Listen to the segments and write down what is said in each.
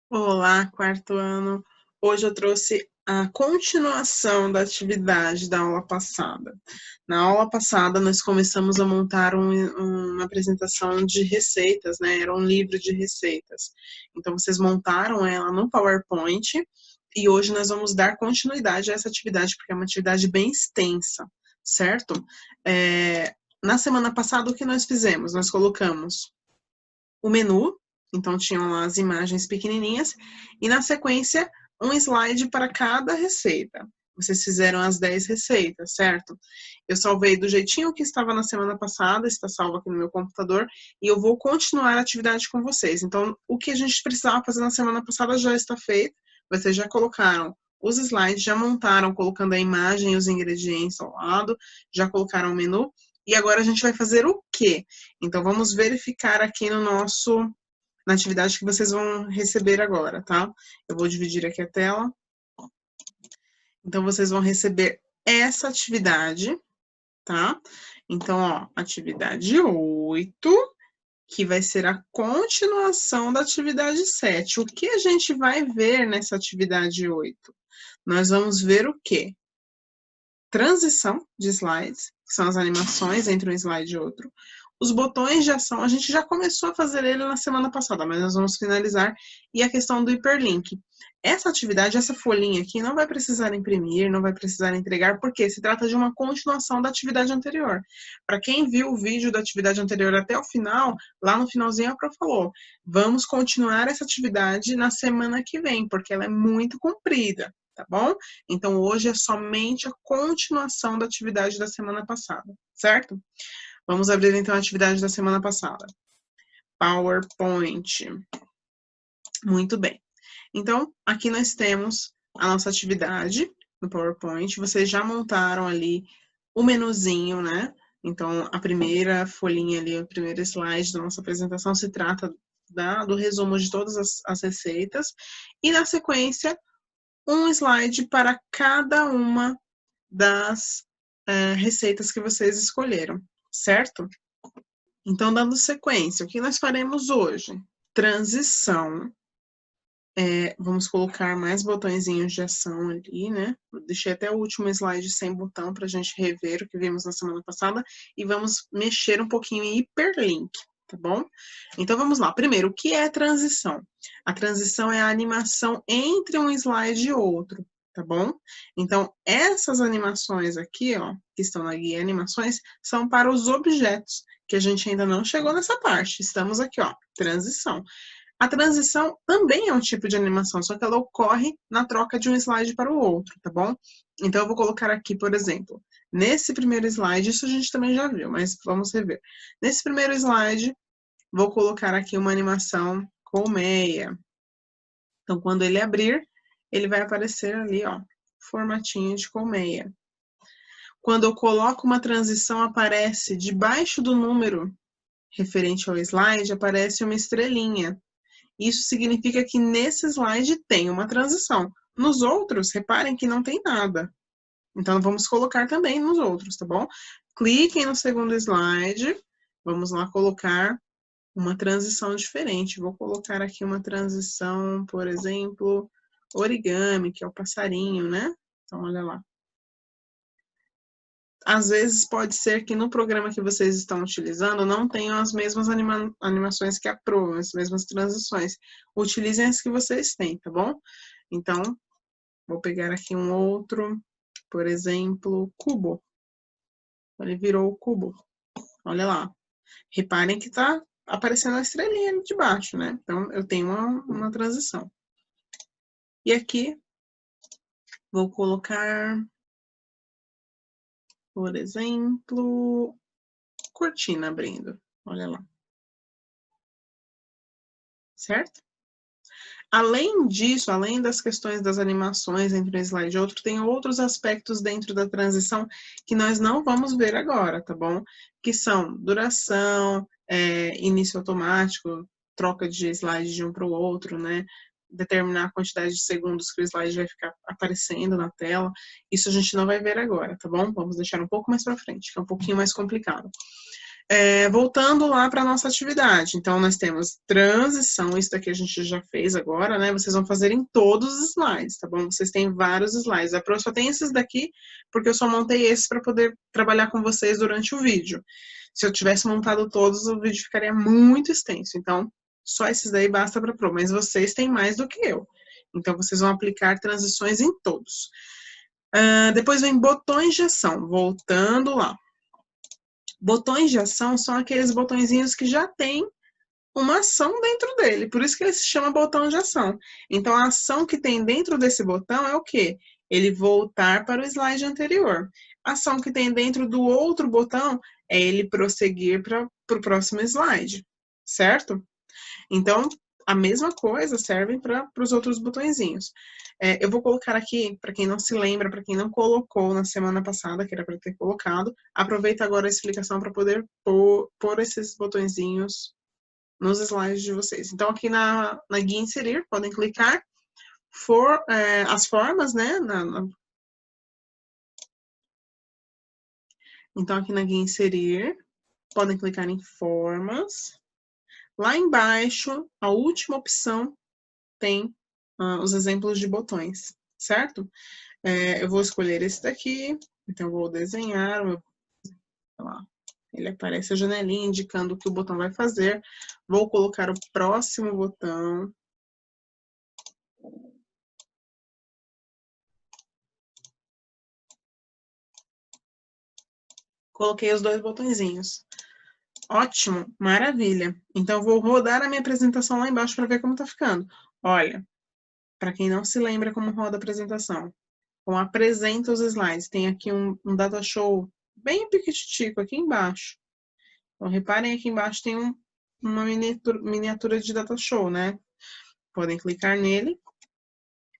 Olá, quarto ano. Hoje eu trouxe a continuação da atividade da aula passada. Na aula passada, nós começamos a montar uma apresentação de receitas, né? Era um livro de receitas. Então, vocês montaram ela no PowerPoint e hoje nós vamos dar continuidade a essa atividade, porque é uma atividade bem extensa, certo? Na semana passada, o que nós fizemos? Nós colocamos o menu, então tinham lá as imagens pequenininhas, e na sequência um slide para cada receita. Vocês fizeram as 10 receitas, certo? Eu salvei do jeitinho que estava na semana passada, está salvo aqui no meu computador, e eu vou continuar a atividade com vocês. Então, o que a gente precisava fazer na semana passada já está feito, vocês já colocaram os slides, já montaram colocando a imagem e os ingredientes ao lado, já colocaram o menu, e agora a gente vai fazer o quê? Então, vamos verificar aqui na atividade que vocês vão receber agora, tá? Eu vou dividir aqui a tela. Então, vocês vão receber essa atividade, tá? Então, ó, atividade 8, que vai ser a continuação da atividade 7. O que a gente vai ver nessa atividade 8? Nós vamos ver o quê? Transição de slides, que são as animações entre um slide e outro. Os botões de ação, a gente já começou a fazer ele na semana passada, mas nós vamos finalizar. E a questão do hiperlink. Essa atividade, essa folhinha aqui, não vai precisar imprimir, não vai precisar entregar, porque se trata de uma continuação da atividade anterior. Para quem viu o vídeo da atividade anterior até o final, lá no finalzinho a Pro falou, vamos continuar essa atividade na semana que vem, porque ela é muito comprida, tá bom? Então, hoje é somente a continuação da atividade da semana passada, certo? Vamos abrir, então, a atividade da semana passada. PowerPoint. Muito bem. Então, aqui nós temos a nossa atividade no PowerPoint. Vocês já montaram ali o menuzinho, né? Então, a primeira folhinha ali, o primeiro slide da nossa apresentação se trata do resumo de todas as receitas. E, na sequência, um slide para cada uma das receitas que vocês escolheram, certo? Então, dando sequência, o que nós faremos hoje? Transição. Vamos colocar mais botõezinhos de ação ali, né? Deixei até o último slide sem botão para a gente rever o que vimos na semana passada e vamos mexer um pouquinho em hiperlink, tá bom? Então, vamos lá. Primeiro, o que é transição? A transição é a animação entre um slide e outro, tá bom? Então, essas animações aqui, ó, que estão na guia animações, são para os objetos, que a gente ainda não chegou nessa parte. Estamos aqui, ó, transição. A transição também é um tipo de animação, só que ela ocorre na troca de um slide para o outro, tá bom? Então, eu vou colocar aqui, por exemplo, nesse primeiro slide, isso a gente também já viu, mas vamos rever. Nesse primeiro slide, vou colocar aqui uma animação colmeia. Então, quando ele abrir, ele vai aparecer ali, ó, formatinho de colmeia. Quando eu coloco uma transição, aparece debaixo do número referente ao slide, aparece uma estrelinha. Isso significa que nesse slide tem uma transição. Nos outros, reparem que não tem nada. Então, vamos colocar também nos outros, tá bom? Cliquem no segundo slide. Vamos lá colocar uma transição diferente. Vou colocar aqui uma transição, por exemplo, origami, que é o passarinho, né? Então, olha lá. Às vezes pode ser que no programa que vocês estão utilizando não tenham as mesmas animações que a Pro, as mesmas transições. Utilizem as que vocês têm, tá bom? Então, vou pegar aqui um outro, por exemplo, cubo. Ele virou o cubo. Olha lá. Reparem que tá aparecendo a estrelinha ali de baixo, né? Então, eu tenho uma transição. E aqui, vou colocar, por exemplo, cortina abrindo. Olha lá. Certo? Além disso, além das questões das animações entre um slide e outro, tem outros aspectos dentro da transição que nós não vamos ver agora, tá bom? Que são duração, início automático, troca de slide de um para o outro, né? Determinar a quantidade de segundos que o slide vai ficar aparecendo na tela. Isso a gente não vai ver agora, tá bom? Vamos deixar um pouco mais para frente, que é um pouquinho mais complicado. Voltando lá para a nossa atividade. Então, nós temos transição, isso daqui a gente já fez agora, né? Vocês vão fazer em todos os slides, tá bom? Vocês têm vários slides. A Pro só tem esses daqui, porque eu só montei esses para poder trabalhar com vocês durante o vídeo. Se eu tivesse montado todos, o vídeo ficaria muito extenso. Então, só esses daí basta para Pro, mas vocês têm mais do que eu. Então, vocês vão aplicar transições em todos. Depois vem botões de ação, voltando lá. Botões de ação são aqueles botõezinhos que já tem uma ação dentro dele, por isso que ele se chama botão de ação. Então, a ação que tem dentro desse botão é o quê? Ele voltar para o slide anterior. A ação que tem dentro do outro botão é ele prosseguir para o próximo slide, certo? Então, a mesma coisa serve para os outros botõezinhos. Eu vou colocar aqui, para quem não se lembra, para quem não colocou na semana passada, que era para ter colocado, aproveita agora a explicação para poder pôr esses botõezinhos nos slides de vocês. Então, aqui na guia inserir, podem clicar, as formas, né? Então, aqui na guia inserir, podem clicar em formas. Lá embaixo, a última opção tem os exemplos de botões, certo? Eu vou escolher esse daqui, então eu vou desenhar, ele aparece a janelinha indicando o que o botão vai fazer. Vou colocar o próximo botão. Coloquei os dois botõezinhos. Ótimo, maravilha. Então, vou rodar a minha apresentação lá embaixo para ver como tá ficando. Olha, para quem não se lembra como roda a apresentação, como apresenta os slides, tem aqui um data show bem piquititico aqui embaixo. Então, reparem aqui embaixo tem uma miniatura de data show, né? Podem clicar nele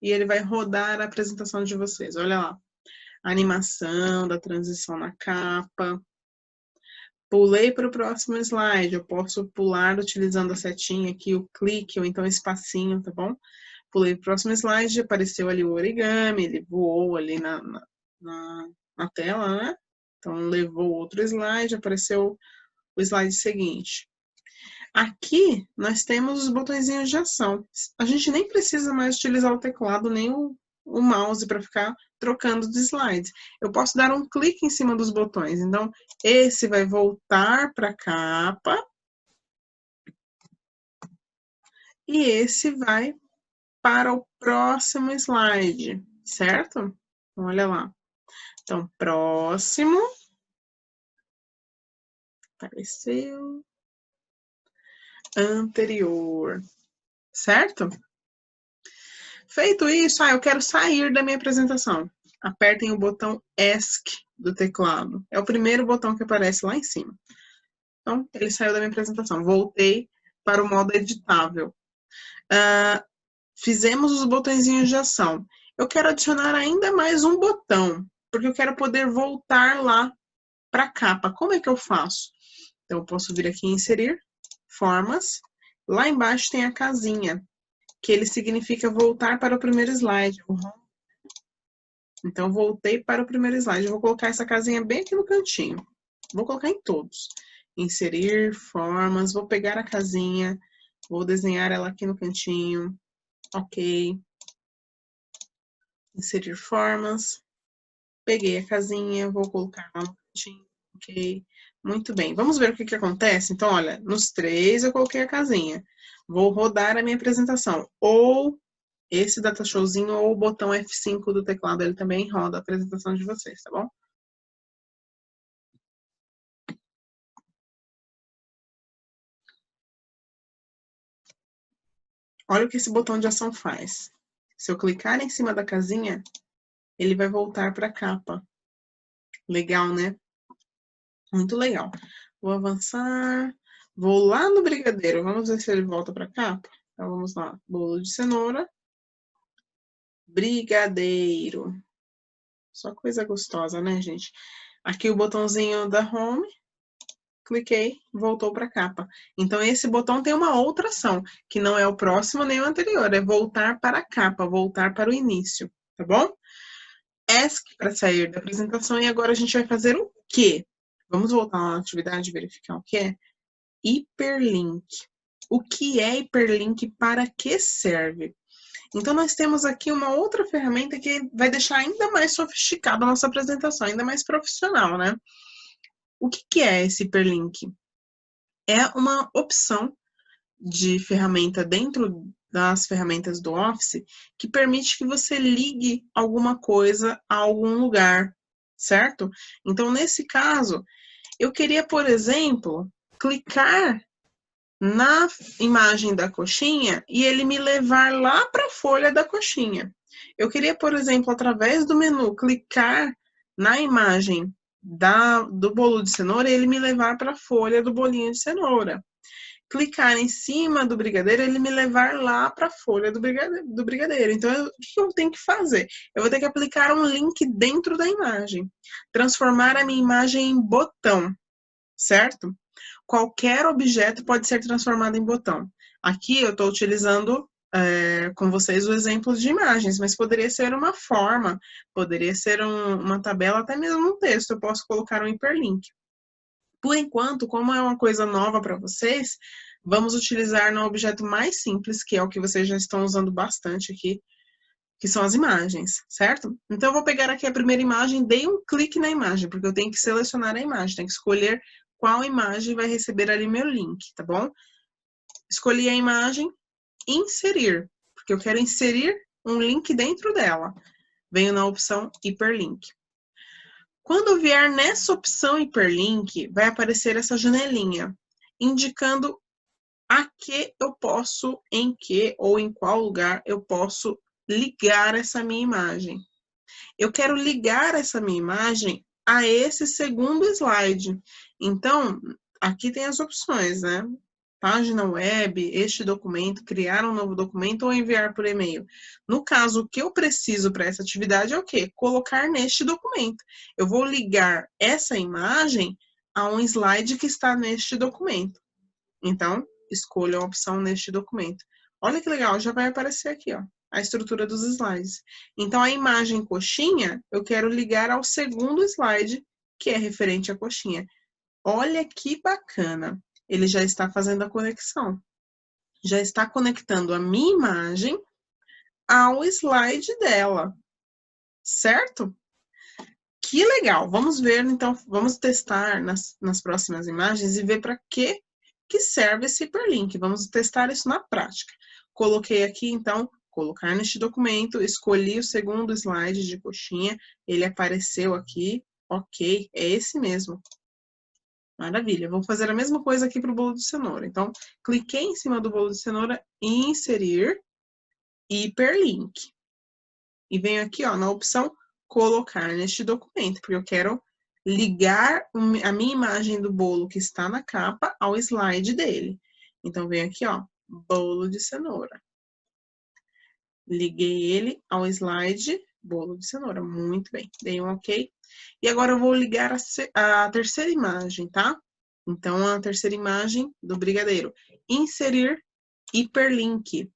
e ele vai rodar a apresentação de vocês. Olha lá, a animação da transição na capa. Pulei para o próximo slide, eu posso pular utilizando a setinha aqui, o clique, ou então espacinho, tá bom? Pulei para o próximo slide, apareceu ali o origami, ele voou ali na tela, né? Então, levou outro slide, apareceu o slide seguinte. Aqui, nós temos os botõezinhos de ação. A gente nem precisa mais utilizar o teclado, nem o mouse para ficar trocando de slides. Eu posso dar um clique em cima dos botões. Então, esse vai voltar para a capa. E esse vai para o próximo slide, certo? Olha lá. Então, próximo. Apareceu. Anterior. Certo? Feito isso, eu quero sair da minha apresentação. Apertem o botão ESC do teclado. É o primeiro botão que aparece lá em cima. Então, ele saiu da minha apresentação. Voltei para o modo editável. Fizemos os botõezinhos de ação. Eu quero adicionar ainda mais um botão, porque eu quero poder voltar lá para a capa. Como é que eu faço? Então, eu posso vir aqui em inserir, formas. Lá embaixo tem a casinha, que ele significa voltar para o primeiro slide. Então, voltei para o primeiro slide. Eu vou colocar essa casinha bem aqui no cantinho. Vou colocar em todos. Inserir, formas. Vou pegar a casinha. Vou desenhar ela aqui no cantinho. Ok. Inserir formas. Peguei a casinha. Vou colocar lá no cantinho. Ok. Muito bem. Vamos ver o que acontece? Então, olha, nos 3 eu coloquei a casinha. Vou rodar a minha apresentação. Ou esse data showzinho ou o botão F5 do teclado, ele também roda a apresentação de vocês, tá bom? Olha o que esse botão de ação faz. Se eu clicar em cima da casinha, ele vai voltar para a capa. Legal, né? Muito legal. Vou avançar. Vou lá no brigadeiro. Vamos ver se ele volta para a capa. Então, vamos lá. Bolo de cenoura. Brigadeiro. Só coisa gostosa, né, gente? Aqui o botãozinho da home. Cliquei, voltou para a capa. Então, esse botão tem uma outra ação, que não é o próximo nem o anterior, é voltar para a capa, voltar para o início, tá bom? ESC para sair da apresentação, e agora a gente vai fazer o quê? Vamos voltar lá na atividade e verificar o que é? Hiperlink. O que é hiperlink? Para que serve? Então, nós temos aqui uma outra ferramenta que vai deixar ainda mais sofisticada a nossa apresentação, ainda mais profissional, né? O que é esse hiperlink? É uma opção de ferramenta dentro das ferramentas do Office que permite que você ligue alguma coisa a algum lugar, certo? Então, nesse caso, eu queria, por exemplo, clicar na imagem da coxinha e ele me levar lá para a folha da coxinha. Eu queria, por exemplo, através do menu, clicar na imagem do bolo de cenoura e ele me levar para a folha do bolinho de cenoura. Clicar em cima do brigadeiro, ele me levar lá para a folha do brigadeiro. Então, o que eu tenho que fazer? Eu vou ter que aplicar um link dentro da imagem. Transformar a minha imagem em botão, certo? Qualquer objeto pode ser transformado em botão. Aqui eu estou utilizando com vocês o exemplo de imagens, mas poderia ser uma forma, poderia ser uma tabela, até mesmo um texto. Eu posso colocar um hiperlink. Por enquanto, como é uma coisa nova para vocês, vamos utilizar no objeto mais simples, que é o que vocês já estão usando bastante aqui, que são as imagens, certo? Então, eu vou pegar aqui a primeira imagem, dei um clique na imagem, porque eu tenho que selecionar a imagem, tenho que escolher qual imagem vai receber ali meu link, tá bom? Escolhi a imagem, inserir, porque eu quero inserir um link dentro dela. Venho na opção hiperlink. Quando vier nessa opção hiperlink, vai aparecer essa janelinha, indicando a que eu posso, em que ou em qual lugar eu posso ligar essa minha imagem. Eu quero ligar essa minha imagem a esse segundo slide. Então, aqui tem as opções, né? Página web, este documento, criar um novo documento ou enviar por e-mail. No caso, o que eu preciso para essa atividade é o quê? Colocar neste documento. Eu vou ligar essa imagem a um slide que está neste documento. Então, escolha a opção neste documento. Olha que legal, já vai aparecer aqui, ó, a estrutura dos slides. Então, a imagem coxinha, eu quero ligar ao segundo slide, que é referente à coxinha. Olha que bacana. Ele já está fazendo a conexão. Já está conectando a minha imagem ao slide dela. Certo? Que legal. Vamos ver, então, vamos testar nas próximas imagens e ver para que serve esse hiperlink. Vamos testar isso na prática. Coloquei aqui, então, colocar neste documento, escolhi o segundo slide de coxinha, ele apareceu aqui, ok, é esse mesmo. Maravilha, vou fazer a mesma coisa aqui para o bolo de cenoura. Então, cliquei em cima do bolo de cenoura, inserir hiperlink. E venho aqui, ó, na opção colocar neste documento, porque eu quero ligar a minha imagem do bolo que está na capa ao slide dele. Então, venho aqui, ó, bolo de cenoura. Liguei ele ao slide bolo de cenoura. Muito bem, dei um ok. E agora eu vou ligar a terceira imagem, tá? Então, a terceira imagem do brigadeiro. Inserir hiperlink.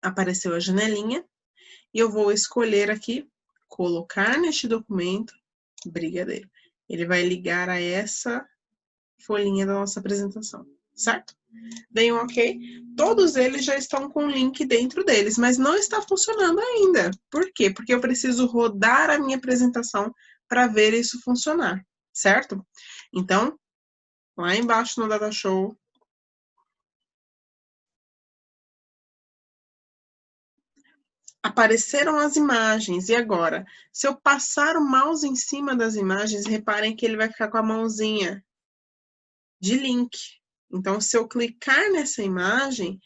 Apareceu a janelinha. E eu vou escolher aqui, colocar neste documento, brigadeiro. Ele vai ligar a essa folhinha da nossa apresentação, certo? Dei um ok. Todos eles já estão com o link dentro deles, mas não está funcionando ainda. Por quê? Porque eu preciso rodar a minha apresentação para ver isso funcionar, certo? Então, lá embaixo no Data Show, apareceram as imagens. E agora? Se eu passar o mouse em cima das imagens, reparem que ele vai ficar com a mãozinha de link. Então, se eu clicar nessa imagem,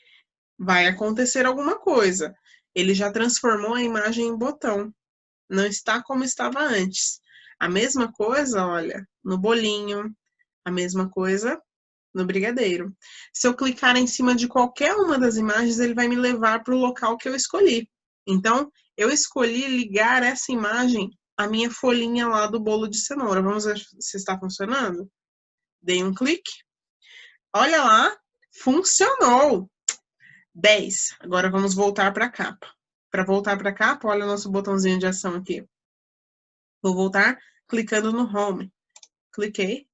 vai acontecer alguma coisa. Ele já transformou a imagem em botão. Não está como estava antes. A mesma coisa, olha, no bolinho. A mesma coisa no brigadeiro. Se eu clicar em cima de qualquer uma das imagens, ele vai me levar para o local que eu escolhi. Então, eu escolhi ligar essa imagem à minha folhinha lá do bolo de cenoura. Vamos ver se está funcionando? Dei um clique. Olha lá, funcionou! 10. Agora vamos voltar para a capa. Para voltar para a capa, olha o nosso botãozinho de ação aqui. Vou voltar clicando no Home. Cliquei.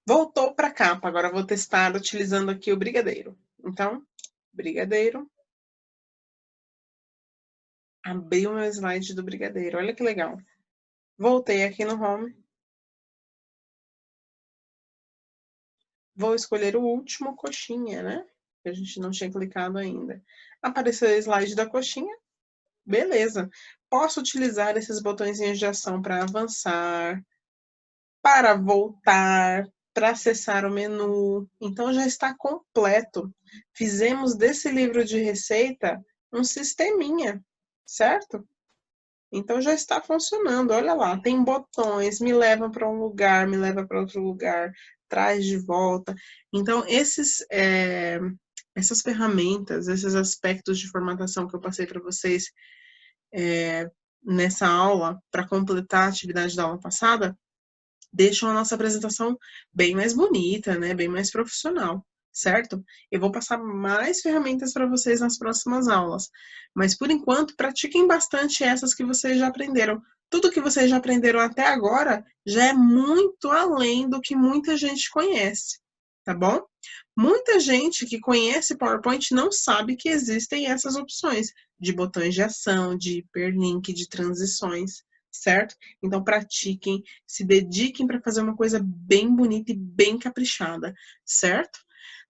Voltou para a capa. Agora eu vou testar utilizando aqui o brigadeiro. Então, brigadeiro. Abri o meu slide do brigadeiro. Olha que legal. Voltei aqui no Home. Vou escolher o último coxinha, né? Que a gente não tinha clicado ainda. Apareceu o slide da coxinha. Beleza. Posso utilizar esses botõezinhos de ação para avançar, para voltar, para acessar o menu. Então já está completo. Fizemos desse livro de receita um sisteminha, certo? Então já está funcionando. Olha lá, tem botões, me leva para um lugar, me leva para outro lugar, traz de volta. Então essas ferramentas, esses aspectos de formatação que eu passei para vocês nessa aula, para completar a atividade da aula passada, deixam a nossa apresentação bem mais bonita, né? Bem mais profissional, certo? Eu vou passar mais ferramentas para vocês nas próximas aulas, mas por enquanto pratiquem bastante essas que vocês já aprenderam. Tudo que vocês já aprenderam até agora já é muito além do que muita gente conhece, tá bom? Muita gente que conhece PowerPoint não sabe que existem essas opções de botões de ação, de hiperlink, de transições, certo? Então pratiquem, se dediquem para fazer uma coisa bem bonita e bem caprichada, certo?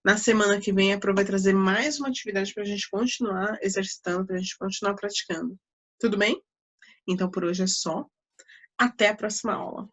Na semana que vem a Pro vai trazer mais uma atividade para a gente continuar exercitando, para a gente continuar praticando. Tudo bem? Então por hoje é só. Até a próxima aula.